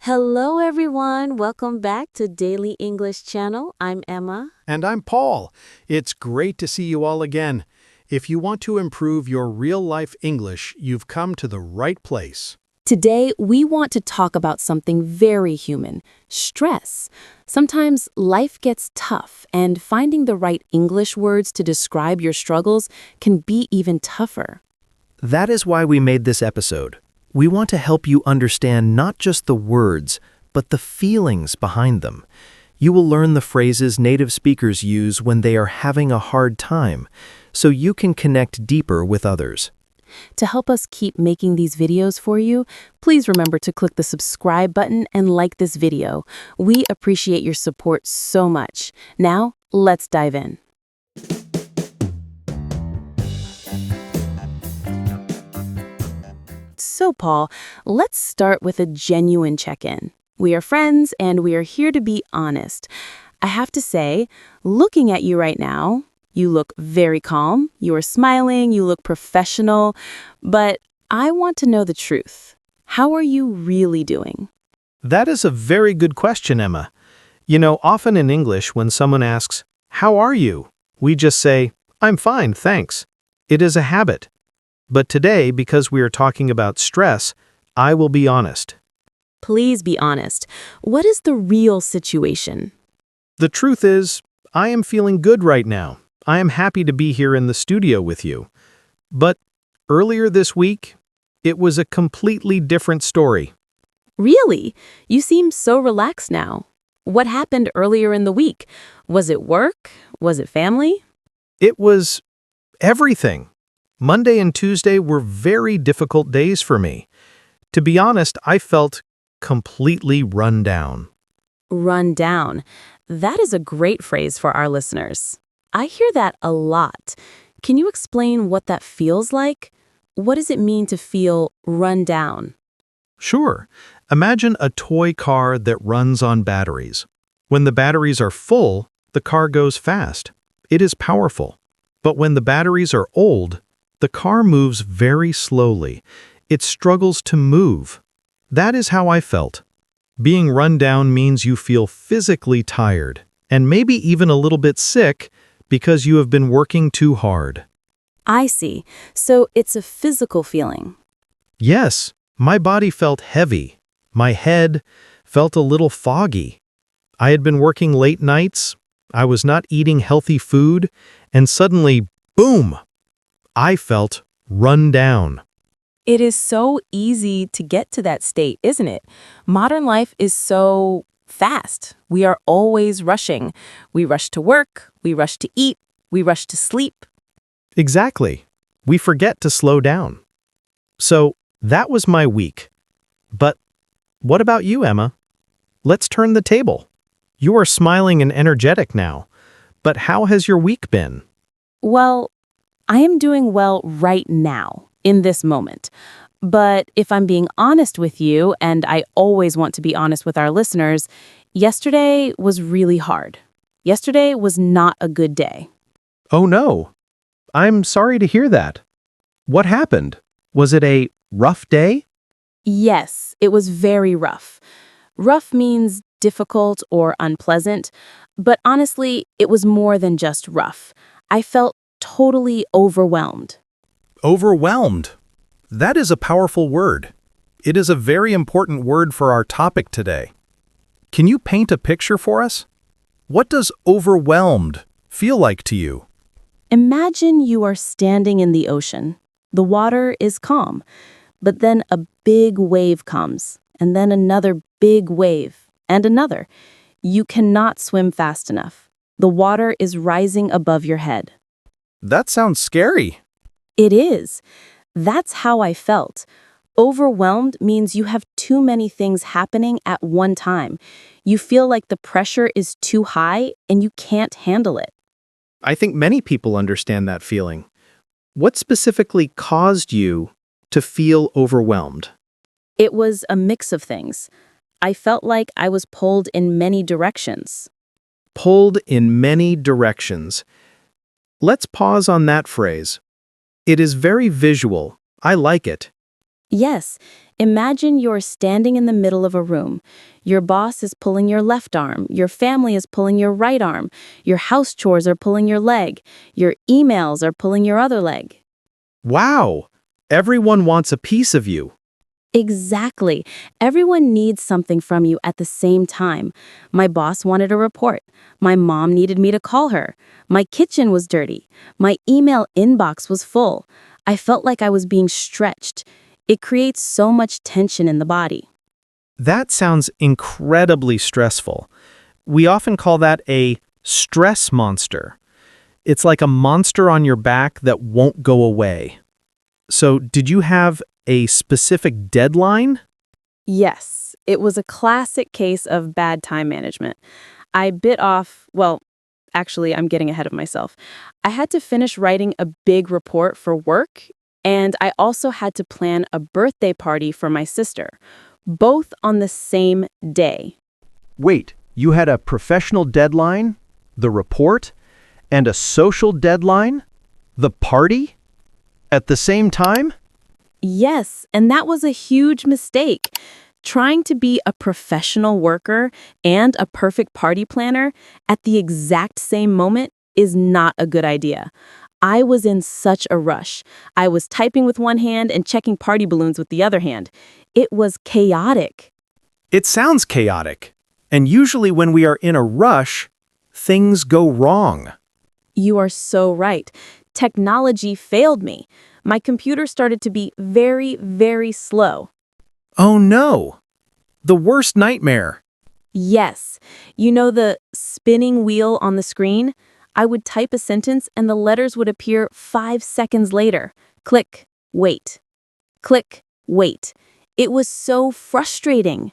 Hello, everyone. Welcome back to Daily English Channel. I'm Emma. And I'm Paul. It's great to see you all again. If you want to improve your real-life English, you've come to the right place. Today, we want to talk about something very human, stress. Sometimes life gets tough, and finding the right English words to describe your struggles can be even tougher. That is why we made this episode. We want to help you understand not just the words, but the feelings behind them. You will learn the phrases native speakers use when they are having a hard time, so you can connect deeper with others. To help us keep making these videos for you, please remember to click the subscribe button and like this video. We appreciate your support so much. Now, let's dive in. So, Paul, let's start with a genuine check-in. We are friends, and we are here to be honest. I have to say, looking at you right now, you look very calm, you are smiling, you look professional, but I want to know the truth. How are you really doing? That is a very good question, Emma. You know, often in English, when someone asks, "How are you?" we just say, "I'm fine, thanks." It is a habit. But today, because we are talking about stress, I will be honest. Please be honest. What is the real situation? The truth is, I am feeling good right now. I am happy to be here in the studio with you. But earlier this week, it was a completely different story. Really? You seem so relaxed now. What happened earlier in the week? Was it work? Was it family? It was everything. Monday and Tuesday were very difficult days for me. To be honest, I felt completely run down. Run down. That is a great phrase for our listeners. I hear that a lot. Can you explain what that feels like? What does it mean to feel run down? Sure. Imagine a toy car that runs on batteries. When the batteries are full, the car goes fast. It is powerful. But when the batteries are old, the car moves very slowly. It struggles to move. That is how I felt. Being run down means you feel physically tired, and maybe even a little bit sick because you have been working too hard. I see. So it's a physical feeling. Yes, my body felt heavy. My head felt a little foggy. I had been working late nights. I was not eating healthy food, and suddenly, boom! I felt run down. It is so easy to get to that state, isn't it? Modern life is so fast. We are always rushing. We rush to work, we rush to eat, we rush to sleep. Exactly. We forget to slow down. So, that was my week. But what about you, Emma? Let's turn the table. You are smiling and energetic now. But how has your week been? Well, I am doing well right now, in this moment. But if I'm being honest with you, and I always want to be honest with our listeners, yesterday was really hard. Yesterday was not a good day. Oh no. I'm sorry to hear that. What happened? Was it a rough day? Yes, it was very rough. Rough means difficult or unpleasant, but honestly, it was more than just rough. I felt totally overwhelmed. Overwhelmed. That is a powerful word. It is a very important word for our topic today. Can you paint a picture for us? What does overwhelmed feel like to you? Imagine you are standing in the ocean. The water is calm, but then a big wave comes, and then another big wave, and another. You cannot swim fast enough. The water is rising above your head. That sounds scary. It is. That's how I felt. Overwhelmed means you have too many things happening at one time. You feel like the pressure is too high and you can't handle it. I think many people understand that feeling. What specifically caused you to feel overwhelmed? It was a mix of things. I felt like I was pulled in many directions. Pulled in many directions. Let's pause on that phrase. It is very visual. I like it. Yes, imagine you're standing in the middle of a room. Your boss is pulling your left arm, your family is pulling your right arm, your house chores are pulling your leg, your emails are pulling your other leg. Wow! Everyone wants a piece of you. Exactly. Everyone needs something from you at the same time. My boss wanted a report. My mom needed me to call her. My kitchen was dirty. My email inbox was full. I felt like I was being stretched. It creates so much tension in the body. That sounds incredibly stressful. We often call that a stress monster. It's like a monster on your back that won't go away. So, did you have a specific deadline? Yes, it was a classic case of bad time management. I bit off, well, actually, I'm getting ahead of myself. I had to finish writing a big report for work, and I also had to plan a birthday party for my sister, both on the same day. Wait, you had a professional deadline, the report, and a social deadline, the party, at the same time? Yes, and that was a huge mistake. Trying to be a professional worker and a perfect party planner at the exact same moment is not a good idea. I was in such a rush. I was typing with one hand and checking party balloons with the other hand. It was chaotic. It sounds chaotic. And usually when we are in a rush, things go wrong. You are so right. Technology failed me. My computer started to be very, very slow. Oh no! The worst nightmare. Yes. You know the spinning wheel on the screen? I would type a sentence and the letters would appear 5 seconds later. Click, wait. Click, wait. It was so frustrating.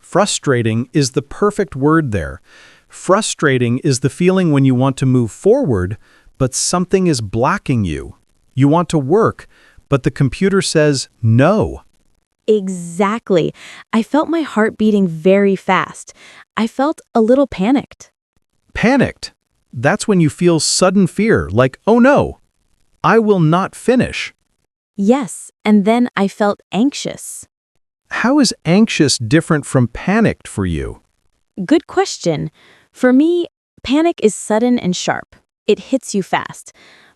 Frustrating is the perfect word there. Frustrating is the feeling when you want to move forward, but something is blocking you. You want to work, but the computer says no. Exactly. I felt my heart beating very fast. I felt a little panicked. Panicked. That's when you feel sudden fear, like, oh no, I will not finish. Yes, and then I felt anxious. How is anxious different from panicked for you? Good question. For me, panic is sudden and sharp. It hits you fast.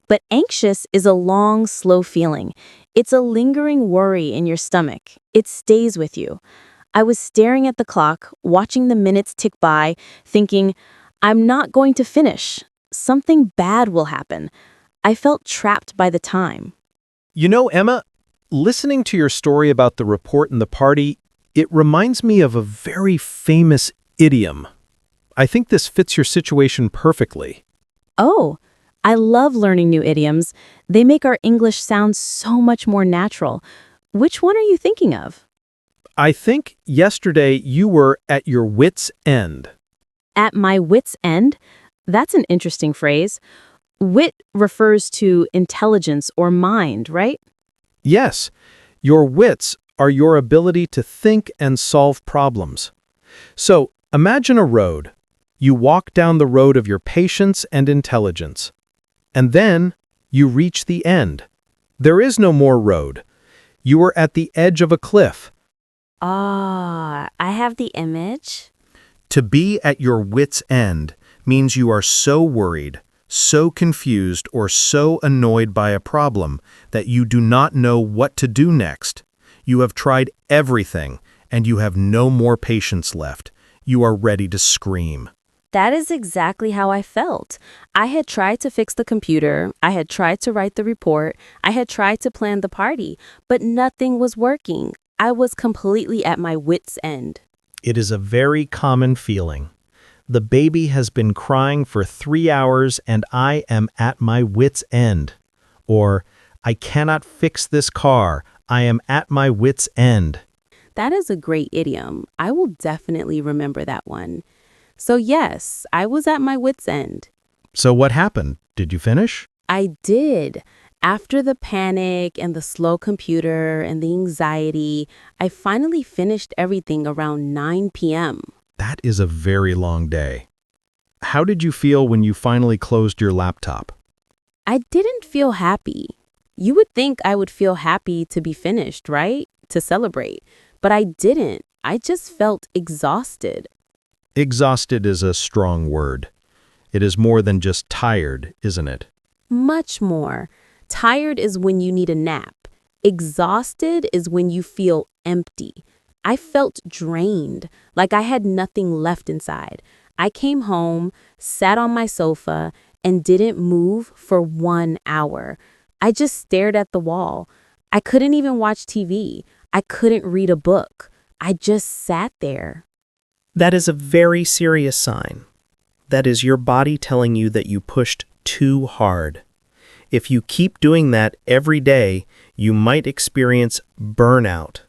But anxious is a long, slow feeling. It's a lingering worry in your stomach. It stays with you. I was staring at the clock, watching the minutes tick by, thinking, I'm not going to finish. Something bad will happen. I felt trapped by the time. You know, Emma, listening to your story about the report and the party, it reminds me of a very famous idiom. I think this fits your situation perfectly. Oh, I love learning new idioms. They make our English sound so much more natural. Which one are you thinking of? I think yesterday you were at your wits' end. At my wit's end? That's an interesting phrase. Wit refers to intelligence or mind, right? Yes, your wits are your ability to think and solve problems. So, imagine a road. You walk down the road of your patience and intelligence. And then, you reach the end. There is no more road. You are at the edge of a cliff. Ah, I have the image. To be at your wits' end means you are so worried, so confused, or so annoyed by a problem that you do not know what to do next. You have tried everything, and you have no more patience left. You are ready to scream. That is exactly how I felt. I had tried to fix the computer, I had tried to write the report, I had tried to plan the party, but nothing was working. I was completely at my wit's end. It is a very common feeling. The baby has been crying for 3 hours and I am at my wit's end. Or, I cannot fix this car. I am at my wit's end. That is a great idiom. I will definitely remember that one. So yes, I was at my wit's end. So what happened? Did you finish? I did. After the panic and the slow computer and the anxiety, I finally finished everything around 9 p.m. That is a very long day. How did you feel when you finally closed your laptop? I didn't feel happy. You would think I would feel happy to be finished, right? To celebrate. But I didn't. I just felt exhausted. Exhausted is a strong word. It is more than just tired, isn't it? Much more. Tired is when you need a nap. Exhausted is when you feel empty. I felt drained, like I had nothing left inside. I came home, sat on my sofa, and didn't move for 1 hour. I just stared at the wall. I couldn't even watch TV. I couldn't read a book. I just sat there. That is a very serious sign. That is your body telling you that you pushed too hard. If you keep doing that every day, you might experience burnout.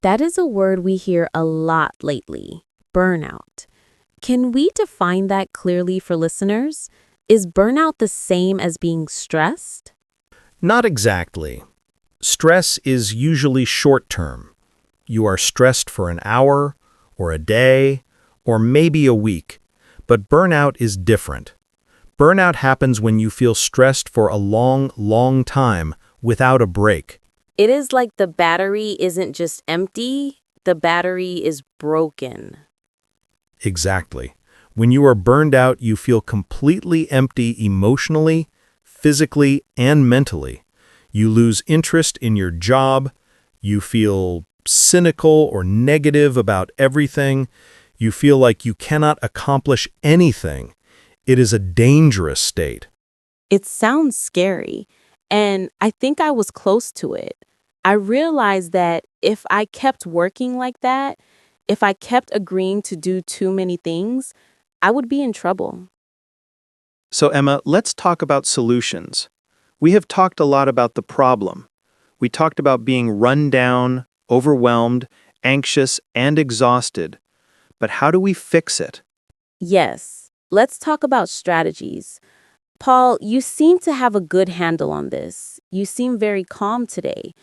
That is a word we hear a lot lately, burnout. Can we define that clearly for listeners? Is burnout the same as being stressed? Not exactly. Stress is usually short-term. You are stressed for an hour, or a day, or maybe a week. But burnout is different. Burnout happens when you feel stressed for a long time without a break. It is like the battery isn't just empty, the battery is broken. Exactly. When you are burned out, you feel completely empty emotionally, physically, and mentally. You lose interest in your job. You feel cynical or negative about everything. You feel like you cannot accomplish anything. It is a dangerous state. It sounds scary, and I think I was close to it. I realized that if I kept working like that, if I kept agreeing to do too many things, I would be in trouble. So, Emma, let's talk about solutions. We have talked a lot about the problem. We talked about being run down, overwhelmed, anxious, and exhausted. But how do we fix it? Yes, let's talk about strategies. Paul, you seem to have a good handle on this. You seem very calm today.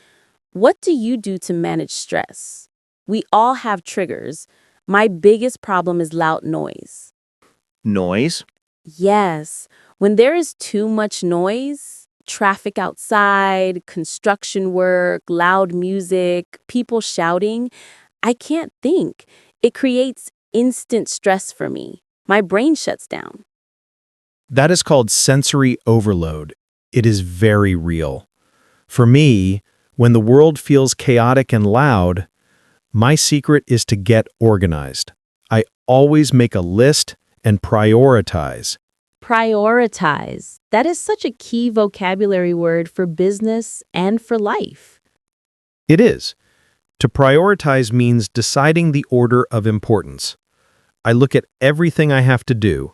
What do you do to manage stress? We all have triggers. My biggest problem is loud noise. Noise? Yes, when there is too much noise, traffic outside, construction work, loud music, people shouting, I can't think. It creates instant stress for me. My brain shuts down. That is called sensory overload. It is very real. For me, when the world feels chaotic and loud, my secret is to get organized. I always make a list and prioritize. Prioritize. That is such a key vocabulary word for business and for life. It is. To prioritize means deciding the order of importance. I look at everything I have to do.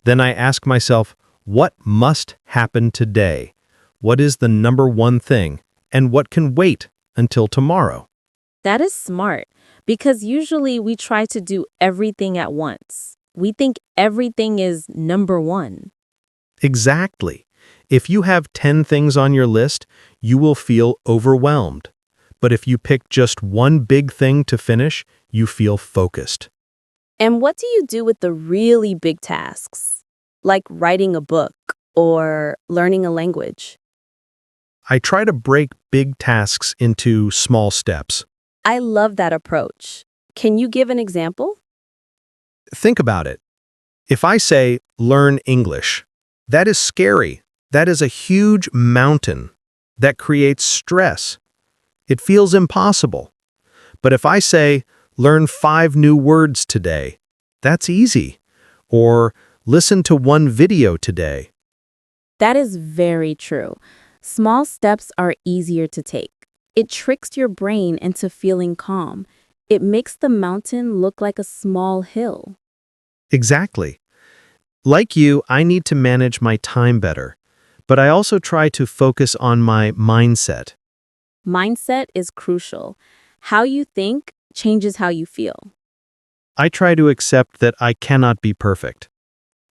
Then I ask myself, what must happen today? What is the number one thing? And what can wait until tomorrow? That is smart because usually we try to do everything at once. We think everything is number one. Exactly. If you have 10 things on your list, you will feel overwhelmed. But if you pick just one big thing to finish, you feel focused. And what do you do with the really big tasks, like writing a book or learning a language? I try to break big tasks into small steps. I love that approach. Can you give an example? Think about it. If I say, learn English, that is scary. That is a huge mountain that creates stress. It feels impossible. But if I say, learn 5 new words today, that's easy. Or listen to one video today. That is very true. Small steps are easier to take. It tricks your brain into feeling calm. It makes the mountain look like a small hill. Exactly. Like you, I need to manage my time better. But I also try to focus on my mindset. Mindset is crucial. How you think changes how you feel. I try to accept that I cannot be perfect.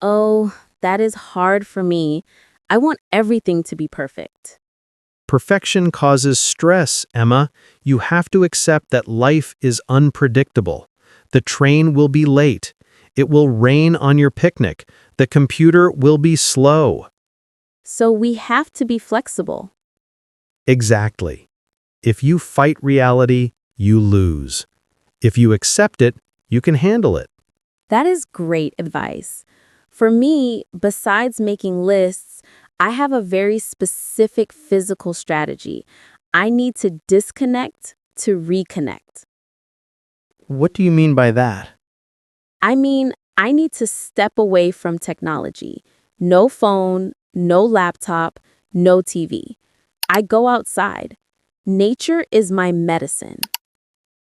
Oh, that is hard for me. I want everything to be perfect. Perfection causes stress, Emma. You have to accept that life is unpredictable. The train will be late. It will rain on your picnic. The computer will be slow. So we have to be flexible. Exactly. If you fight reality, you lose. If you accept it, you can handle it. That is great advice. For me, besides making lists, I have a very specific physical strategy. I need to disconnect to reconnect. What do you mean by that? I mean, I need to step away from technology. No phone, no laptop, no TV. I go outside. Nature is my medicine.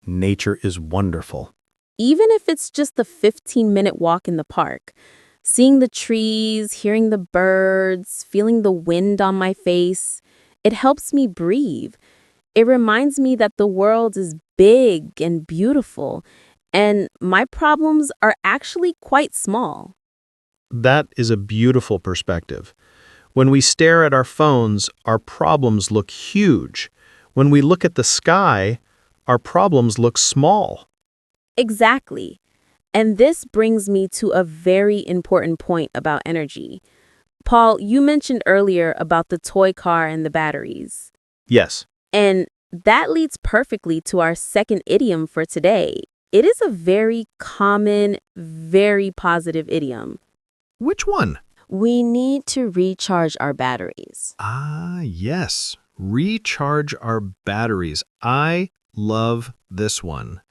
Nature is wonderful. Even if it's just a 15-minute walk in the park, seeing the trees, hearing the birds, feeling the wind on my face, it helps me breathe. It reminds me that the world is big and beautiful, and my problems are actually quite small. That is a beautiful perspective. When we stare at our phones, our problems look huge. When we look at the sky, our problems look small. Exactly. And this brings me to a very important point about energy. Paul, you mentioned earlier about the toy car and the batteries. Yes. And that leads perfectly to our second idiom for today. It is a very common, very positive idiom. Which one? We need to recharge our batteries. Ah, yes. Recharge our batteries. I love this one.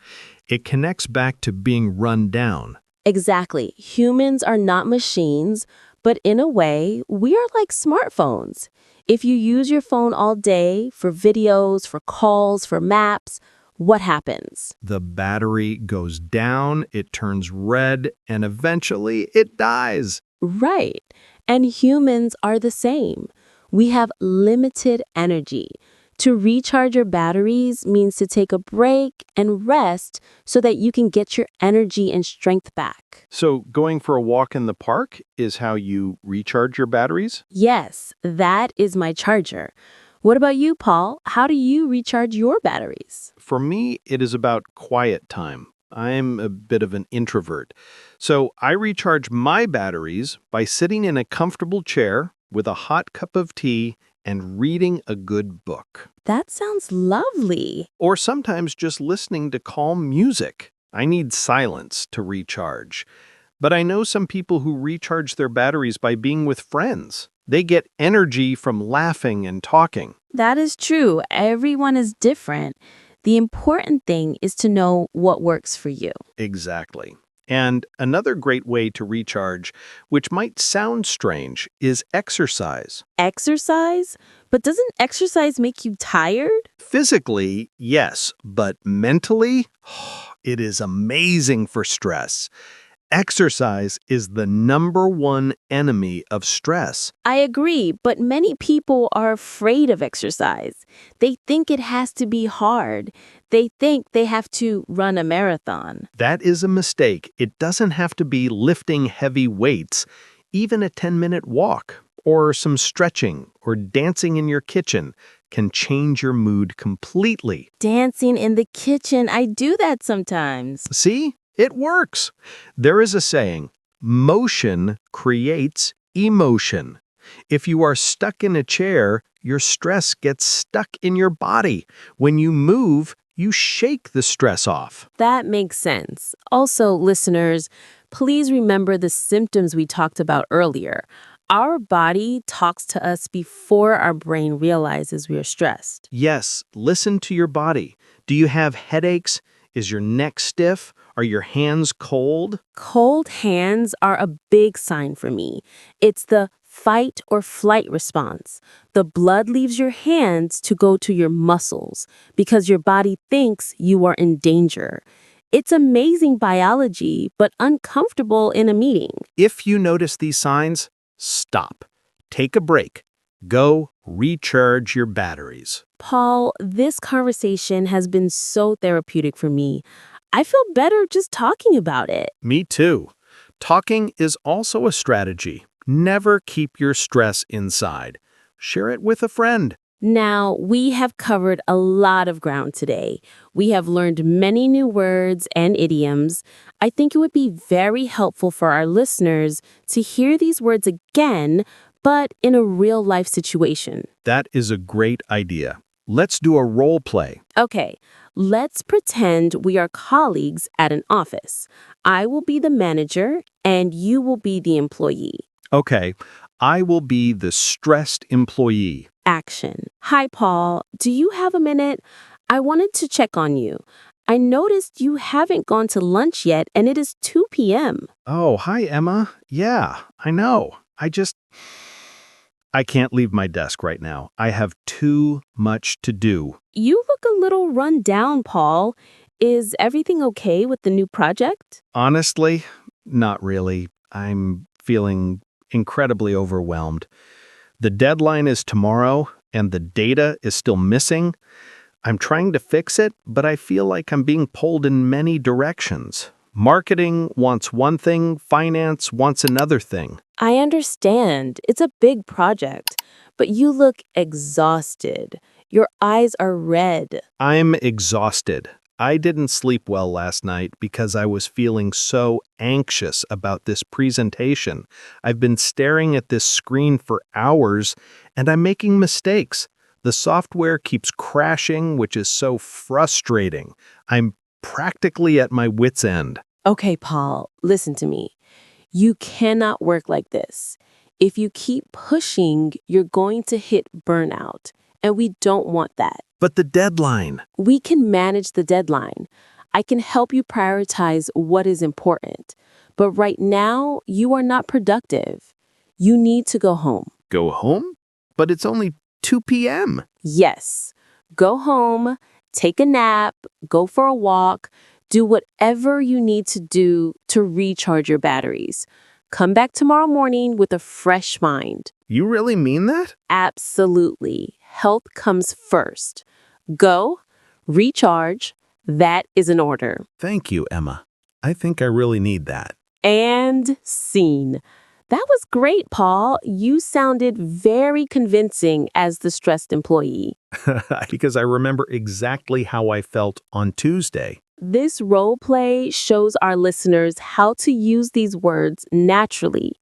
It connects back to being run down. Exactly. Humans are not machines, but in a way, we are like smartphones. If you use your phone all day for videos, for calls, for maps, what happens? The battery goes down, it turns red, and eventually it dies. Right. And humans are the same. We have limited energy. To recharge your batteries means to take a break and rest so that you can get your energy and strength back. So, going for a walk in the park is how you recharge your batteries? Yes, that is my charger. What about you, Paul? How do you recharge your batteries? For me, it is about quiet time. I'm a bit of an introvert. So, I recharge my batteries by sitting in a comfortable chair with a hot cup of tea and reading a good book. That sounds lovely. Or sometimes just listening to calm music. I need silence to recharge. But I know some people who recharge their batteries by being with friends. They get energy from laughing and talking. That is true. Everyone is different. The important thing is to know what works for you. Exactly. And another great way to recharge, which might sound strange, is exercise. Exercise? But doesn't exercise make you tired? Physically, yes, but mentally, it is amazing for stress. Exercise is the #1 enemy of stress. I agree, but many people are afraid of exercise. They think it has to be hard. They think they have to run a marathon. That is a mistake. It doesn't have to be lifting heavy weights. Even a 10-minute walk, or some stretching, or dancing in your kitchen can change your mood completely. Dancing in the kitchen, I do that sometimes. See? It works. There is a saying, motion creates emotion. If you are stuck in a chair, your stress gets stuck in your body. When you move, you shake the stress off. That makes sense. Also, listeners, please remember the symptoms we talked about earlier. Our body talks to us before our brain realizes we are stressed. Yes, listen to your body. Do you have headaches? Is your neck stiff? Are your hands cold? Cold hands are a big sign for me. It's the fight or flight response. The blood leaves your hands to go to your muscles because your body thinks you are in danger. It's amazing biology, but uncomfortable in a meeting. If you notice these signs, stop. Take a break. Go recharge your batteries. Paul, this conversation has been so therapeutic for me. I feel better just talking about it. Me too. Talking is also a strategy. Never keep your stress inside. Share it with a friend. Now, we have covered a lot of ground today. We have learned many new words and idioms. I think it would be very helpful for our listeners to hear these words again, but in a real-life situation. That is a great idea. Let's do a role play. Okay, let's pretend we are colleagues at an office. I will be the manager, and you will be the employee. Okay, I will be the stressed employee. Action. Hi, Paul. Do you have a minute? I wanted to check on you. I noticed you haven't gone to lunch yet, and it is 2 p.m. Oh, hi, Emma. Yeah, I know. I can't leave my desk right now. I have too much to do. You look a little run down, Paul. Is everything okay with the new project? Honestly, not really. I'm feeling incredibly overwhelmed. The deadline is tomorrow, and the data is still missing. I'm trying to fix it, but I feel like I'm being pulled in many directions. Marketing wants one thing, finance wants another thing. I understand. It's a big project, but you look exhausted. Your eyes are red. I'm exhausted. I didn't sleep well last night because I was feeling so anxious about this presentation. I've been staring at this screen for hours, and I'm making mistakes. The software keeps crashing, which is so frustrating. I'm practically at my wit's end. Okay, Paul, listen to me. You cannot work like this. If you keep pushing, you're going to hit burnout, and we don't want that. But the deadline. We can manage the deadline. I can help you prioritize what is important. But right now, you are not productive. You need to go home. Go home? But it's only 2 p.m. Yes. Go home, take a nap, go for a walk, do whatever you need to do to recharge your batteries. Come back tomorrow morning with a fresh mind. You really mean that? Absolutely. Health comes first. Go, recharge. That is an order. Thank you, Emma. I think I really need that. And scene. That was great, Paul. You sounded very convincing as the stressed employee. Because I remember exactly how I felt on Tuesday. This role play shows our listeners how to use these words naturally.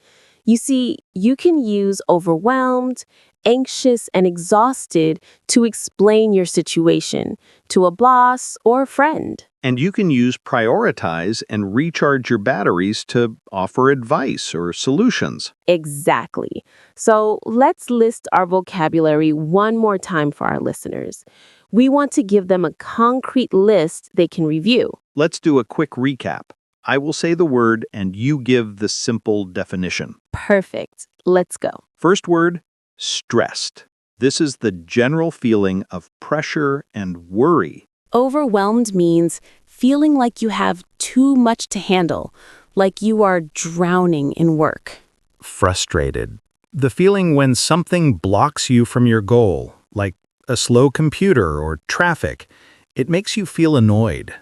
You see, you can use overwhelmed, anxious, and exhausted to explain your situation to a boss or a friend. And you can use prioritize and recharge your batteries to offer advice or solutions. Exactly. So let's list our vocabulary one more time for our listeners. We want to give them a concrete list they can review. Let's do a quick recap. I will say the word and you give the simple definition. Perfect. Let's go. First word, stressed. This is the general feeling of pressure and worry. Overwhelmed means feeling like you have too much to handle, like you are drowning in work. Frustrated. The feeling when something blocks you from your goal, like a slow computer or traffic. It makes you feel annoyed.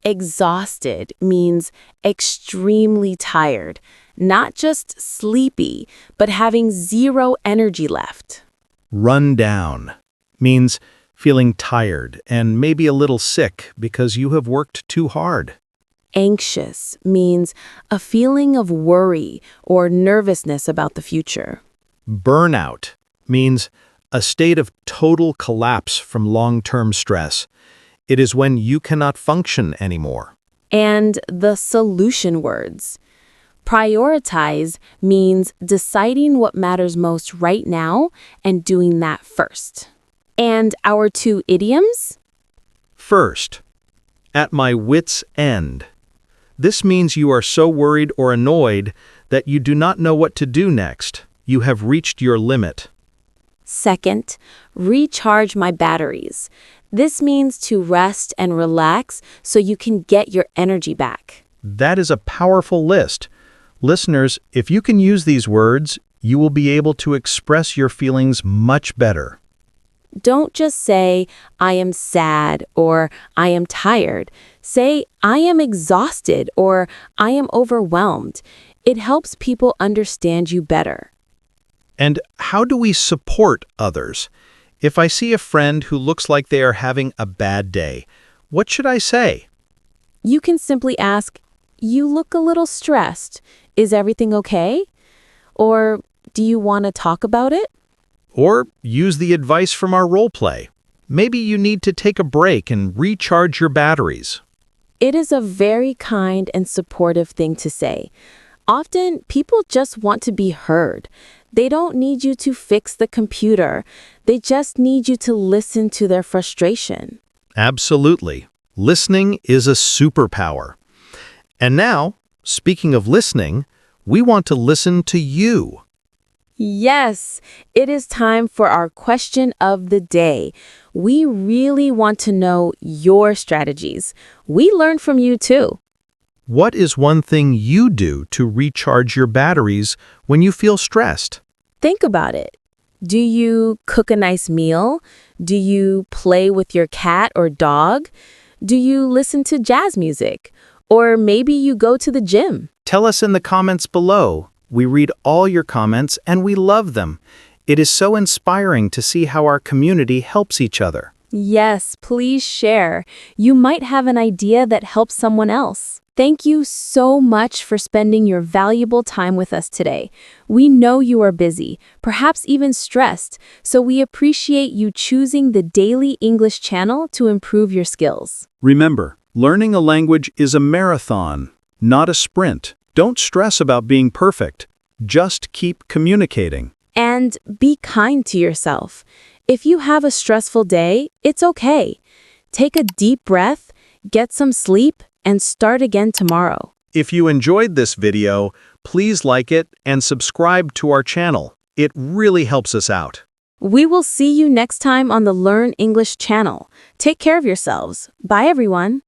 Exhausted means extremely tired, not just sleepy, but having zero energy left. Run down means feeling tired and maybe a little sick because you have worked too hard. Anxious means a feeling of worry or nervousness about the future. Burnout means a state of total collapse from long-term stress. It is when you cannot function anymore. And the solution words. Prioritize means deciding what matters most right now and doing that first. And our two idioms? First, at my wit's end. This means you are so worried or annoyed that you do not know what to do next. You have reached your limit. Second, recharge my batteries. This means to rest and relax so you can get your energy back. That is a powerful list. Listeners, if you can use these words, you will be able to express your feelings much better. Don't just say, I am sad or I am tired. Say, I am exhausted or I am overwhelmed. It helps people understand you better. And how do we support others? If I see a friend who looks like they are having a bad day, what should I say? You can simply ask, you look a little stressed. Is everything okay? Or Do you want to talk about it? Or use the advice from our role play. Maybe you need to take a break and recharge your batteries. It is a very kind and supportive thing to say. Often, people just want to be heard. They don't need you to fix the computer. They just need you to listen to their frustration. Absolutely. Listening is a superpower. And now, speaking of listening, we want to listen to you. Yes, it is time for our question of the day. We really want to know your strategies. We learn from you too. What is one thing you do to recharge your batteries when you feel stressed? Think about it. Do you cook a nice meal? Do you play with your cat or dog? Do you listen to jazz music? Or maybe you go to the gym? Tell us in the comments below. We read all your comments and we love them. It is so inspiring to see how our community helps each other. Yes, please share. You might have an idea that helps someone else. Thank you so much for spending your valuable time with us today. We know you are busy, perhaps even stressed, so we appreciate you choosing the Daily English Channel to improve your skills. Remember, learning a language is a marathon, not a sprint. Don't stress about being perfect. Just keep communicating. And be kind to yourself. If you have a stressful day, it's okay. Take a deep breath, get some sleep, and start again tomorrow. If you enjoyed this video, please like it and subscribe to our channel. It really helps us out. We will see you next time on the Learn English channel. Take care of yourselves. Bye, everyone.